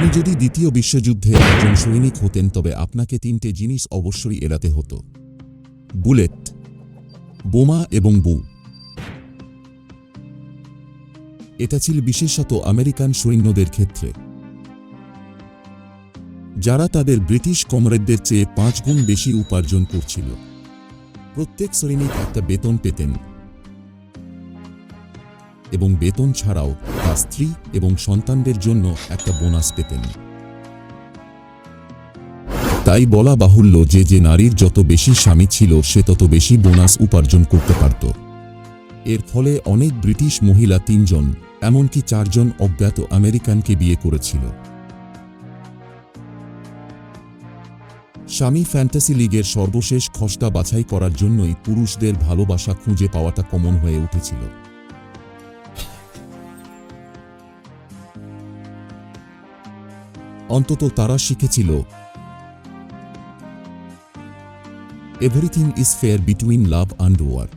আপনি যদি দ্বিতীয় বিশ্বযুদ্ধে একজন সৈনিক হতেন তবে আপনাকে তিনটে জিনিস অবশ্যই এড়াতে হতো: বুলেট, বোমা এবং বু। এটা ছিল বিশেষত আমেরিকান সৈন্যদের ক্ষেত্রে, যারা তাদের ব্রিটিশ কমরেডদের চেয়ে 5 গুণ বেশি উপার্জন করছিল। প্রত্যেক সৈনিক একটা বেতন পেতেন এবং বেতন ছাড়াও তার স্ত্রী এবং সন্তানদের জন্য একটা বোনাস পেতেন। তাই বলা বাহুল্য যে যে নারীর যত বেশি স্বামী ছিল সে তত বেশি বোনাস উপার্জন করতে পারত। এর ফলে অনেক ব্রিটিশ মহিলা 3 জন, এমনকি 4 জন অজ্ঞাত আমেরিকানকে বিয়ে করেছিল। স্বামী ফ্যান্টাসি লিগের সর্বশেষ খসড়া বাছাই করার জন্যই পুরুষদের ভালোবাসা খুঁজে পাওয়াটা কমন হয়ে উঠেছিল। অন্তত তারা শিখেছিল, everything is fair between love and war.